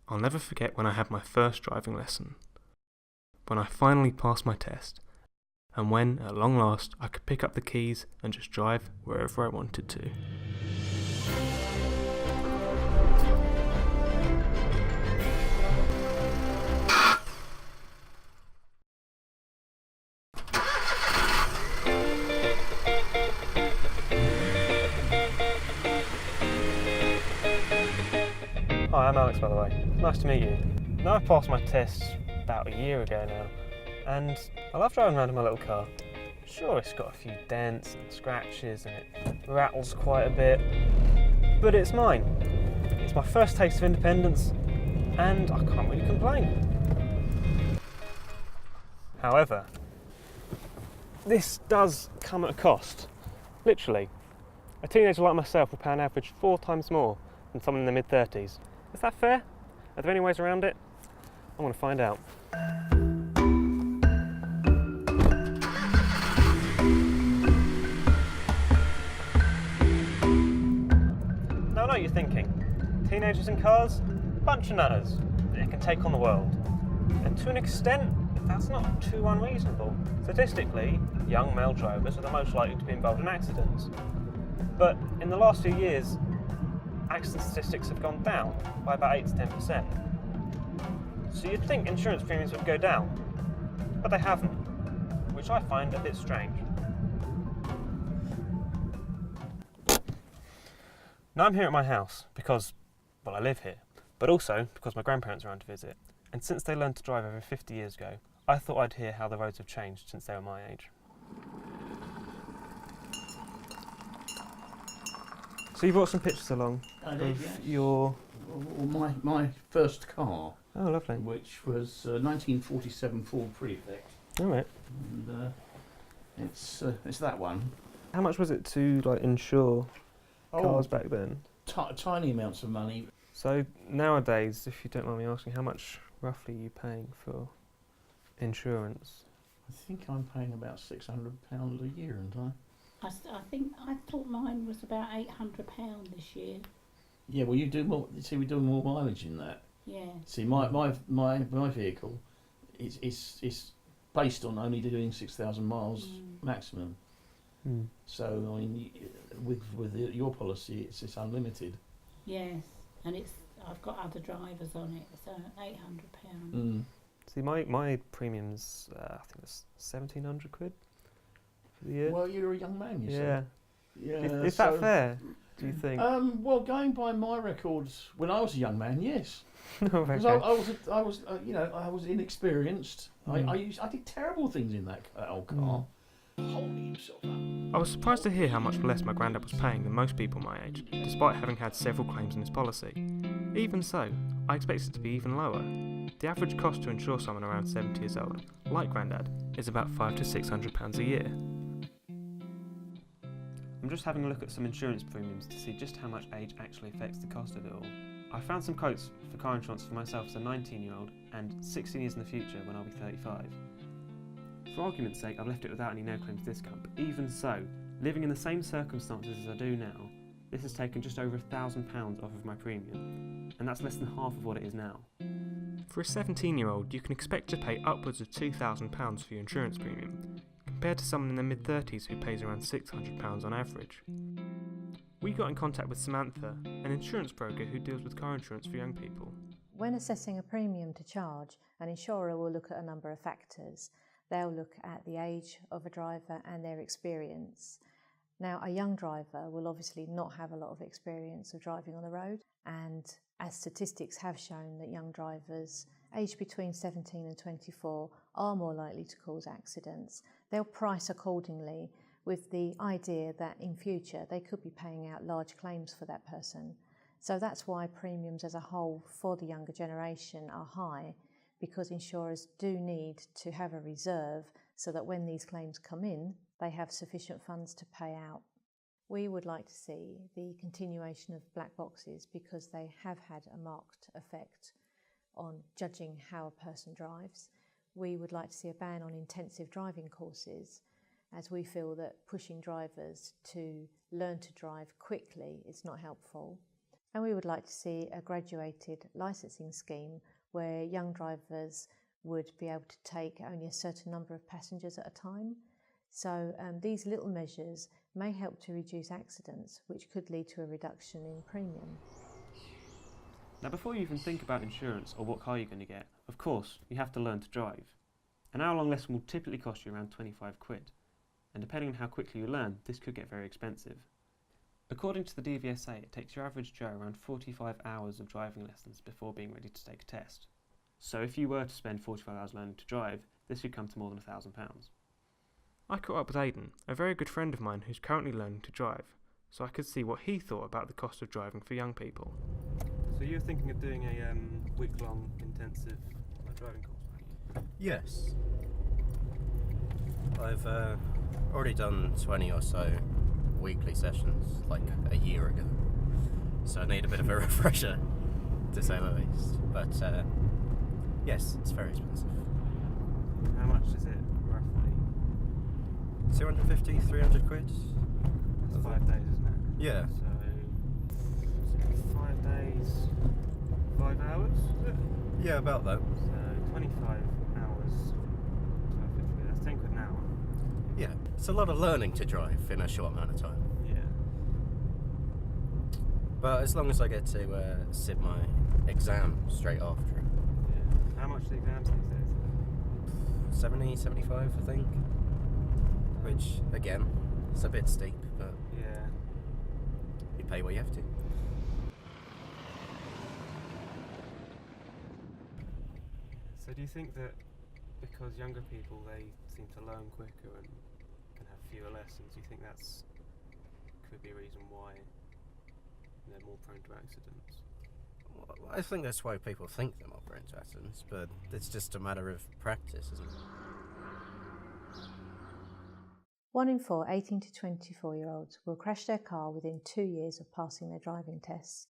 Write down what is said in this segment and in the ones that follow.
I'll never forget when I had my first driving lesson, when I finally passed my test, and when, at long last, I could pick up the keys and just drive wherever I wanted to. Hi, I'm Alex, by the way. Nice to meet you. Now I've passed my tests about a year ago now, and I love driving around in my little car. Sure, it's got a few dents and scratches and it rattles quite a bit, but it's mine. It's my first taste of independence, and I can't really complain. However, this does come at a cost. Literally. A teenager like myself will pay on average 4 times more than someone in their mid-30s. Is that fair? Are there any ways around it? I want to find out. Now I know what you're thinking. Teenagers in cars? Bunch of nutters. They can take on the world. And to an extent, that's not too unreasonable. Statistically, young male drivers are the most likely to be involved in accidents. But in the last few years, accident statistics have gone down by about 8 to 10%. So you'd think insurance premiums would go down, but they haven't, which I find a bit strange. Now I'm here at my house because, well, I live here, but also because my grandparents are around to visit, and since they learned to drive over 50 years ago, I thought I'd hear how the roads have changed since they were my age. So you brought some pictures along of your... Well, my first car, Oh, lovely. which was 1947 Ford Prefect, All right. and it's that one. How much was it to insure cars back then? Tiny amounts of money. So nowadays, if you don't mind me asking, how much roughly are you paying for insurance? I think I'm paying about £600 a year, aren't I? I thought mine was about £800 this year. Yeah, well, you do more. See, we do more mileage in that. Yeah. See, my vehicle, is based on only doing 6,000 miles maximum. Mm. So I mean, with your policy, it's unlimited. Yes, and I've got other drivers on it, so £800. Mm. See, my premium's I think it's £1,700 for the year. Well, you're a young man, you yeah. Yeah. Is that fair? Do you think? Well, going by my records, when I was a young man, yes, Okay. because I was inexperienced. I did terrible things in that old car. Holding himself up. I was surprised to hear how much less my granddad was paying than most people my age, despite having had several claims on his policy. Even so, I expected it to be even lower. The average cost to insure someone around 70 years old, like granddad, is about £500 to £600 a year. I'm just having a look at some insurance premiums to see just how much age actually affects the cost of it all. I found some quotes for car insurance for myself as a 19-year-old and 16 years in the future when I'll be 35. For argument's sake, I've left it without any no-claims discount, but even so, living in the same circumstances as I do now, this has taken just over £1,000 off of my premium, and that's less than half of what it is now. For a 17-year-old, you can expect to pay upwards of £2,000 for your insurance premium, compared to someone in their mid-30s who pays around £600 on average. We got in contact with Samantha, an insurance broker who deals with car insurance for young people. When assessing a premium to charge, an insurer will look at a number of factors. They'll look at the age of a driver and their experience. Now, a young driver will obviously not have a lot of experience of driving on the road, and as statistics have shown that young drivers aged between 17 and 24 are more likely to cause accidents, they'll price accordingly with the idea that in future they could be paying out large claims for that person. So that's why premiums as a whole for the younger generation are high, because insurers do need to have a reserve so that when these claims come in, they have sufficient funds to pay out. We would like to see the continuation of black boxes because they have had a marked effect on judging how a person drives. We would like to see a ban on intensive driving courses, as we feel that pushing drivers to learn to drive quickly is not helpful. And we would like to see a graduated licensing scheme where young drivers would be able to take only a certain number of passengers at a time. So these little measures may help to reduce accidents, which could lead to a reduction in premium. Now, before you even think about insurance or what car you're going to get, of course, you have to learn to drive. An hour-long lesson will typically cost you around 25 quid, and depending on how quickly you learn, this could get very expensive. According to the DVSA, it takes your average Joe around 45 hours of driving lessons before being ready to take a test. So if you were to spend 45 hours learning to drive, this could come to more than £1,000. I caught up with Aidan, a very good friend of mine who's currently learning to drive, so I could see what he thought about the cost of driving for young people. So you're thinking of doing a week-long intensive driving course? Yes. I've already done 20 or so weekly sessions, like a year ago. So I need a bit of a refresher, to say the least. But yes, it's very expensive. How much is it, roughly? 250, 300 quid? That's 5 days, isn't it? Yeah. So 5 days, 5 hours, is it? Yeah, about that. So 25 hours, 12.50, that's 10 quid an hour. Yeah, it's a lot of learning to drive in a short amount of time. Yeah. But as long as I get to sit my exam straight after it. Yeah. How much are the exams these days? 70, 75, I think. Which, again, it's a bit steep, but Yeah. you pay what you have to. So do you think that because younger people, they seem to learn quicker and have fewer lessons, do you think that's could be a reason why they're more prone to accidents? Well, I think that's why people think they're more prone to accidents, but it's just a matter of practice, isn't it? 1 in 4 18 to 24-year-olds will crash their car within 2 years of passing their driving tests.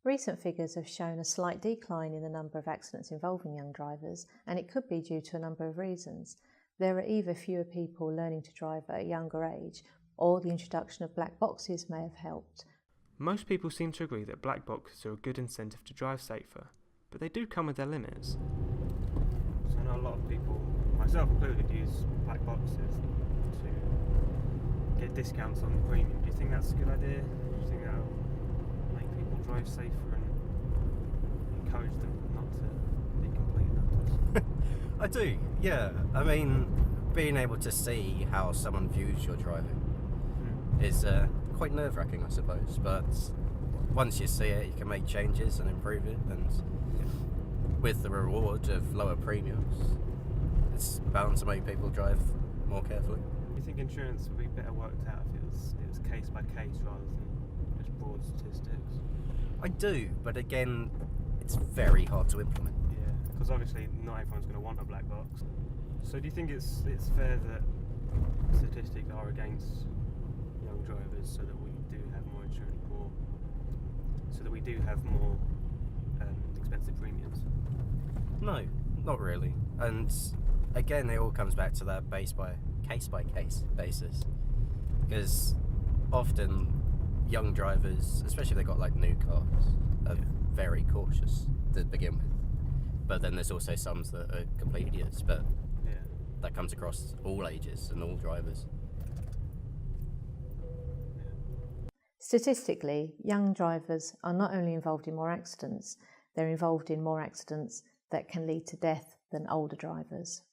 Recent figures have shown a slight decline in the number of accidents involving young drivers, and it could be due to a number of reasons. There are either fewer people learning to drive at a younger age, or the introduction of black boxes may have helped. Most people seem to agree that black boxes are a good incentive to drive safer, but they do come with their limits. So I know a lot of people, myself included, use black boxes to get discounts on the premium. Do you think that's a good idea? Do you think that'll make people drive safer and encourage them not to be complete nutters? I do, yeah. I mean, being able to see how someone views your driving is quite nerve-wracking, I suppose, but once you see it, you can make changes and improve it, and with the reward of lower premiums, it's bound to make people drive more carefully. Do you think insurance would be better worked out if it was case by case rather than just broad statistics? I do, but again, it's very hard to implement. Yeah, because obviously not everyone's going to want a black box. So do you think it's fair that statistics are against young drivers so that we do have more insurance, so that we do have more expensive premiums? No, not really. And again, it all comes back to that case by case basis, because often young drivers, especially if they've got like new cars, are very cautious to begin with. But then there's also some that are complete idiots, but that comes across all ages and all drivers. Statistically, young drivers are not only involved in more accidents, they're involved in more accidents that can lead to death than older drivers.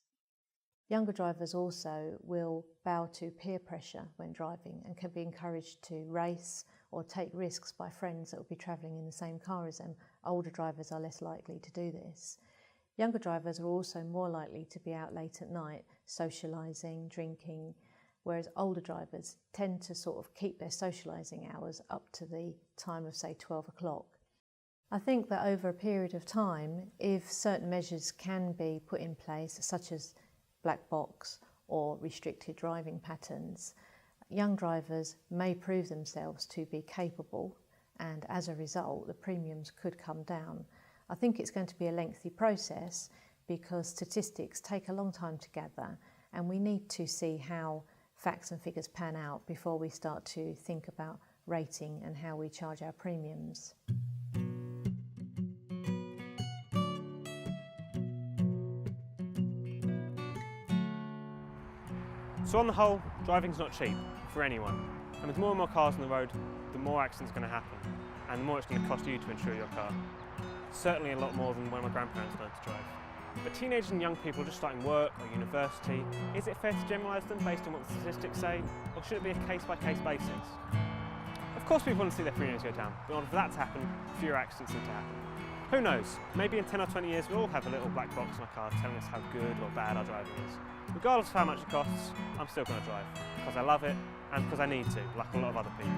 Younger drivers also will bow to peer pressure when driving and can be encouraged to race or take risks by friends that will be travelling in the same car as them. Older drivers are less likely to do this. Younger drivers are also more likely to be out late at night, socialising, drinking, whereas older drivers tend to sort of keep their socialising hours up to the time of, say, 12 o'clock. I think that over a period of time, if certain measures can be put in place, such as black box or restricted driving patterns, young drivers may prove themselves to be capable, and as a result, the premiums could come down. I think it's going to be a lengthy process because statistics take a long time to gather, and we need to see how facts and figures pan out before we start to think about rating and how we charge our premiums. So on the whole, driving's not cheap for anyone. And with more and more cars on the road, the more accidents are going to happen, and the more it's going to cost you to insure your car. Certainly a lot more than when my grandparents learned to drive. But teenagers and young people just starting work or university, is it fair to generalise them based on what the statistics say, or should it be a case-by-case basis? Of course people want to see their premiums go down, but in order for that to happen, fewer accidents need to happen. Who knows, maybe in 10 or 20 years we'll all have a little black box in our car telling us how good or bad our driving is. Regardless of how much it costs, I'm still going to drive, because I love it and because I need to, like a lot of other people.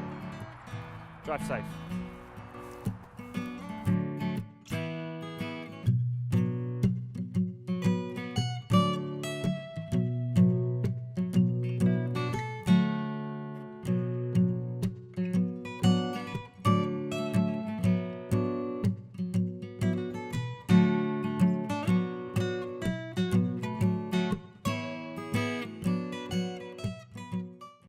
Drive safe.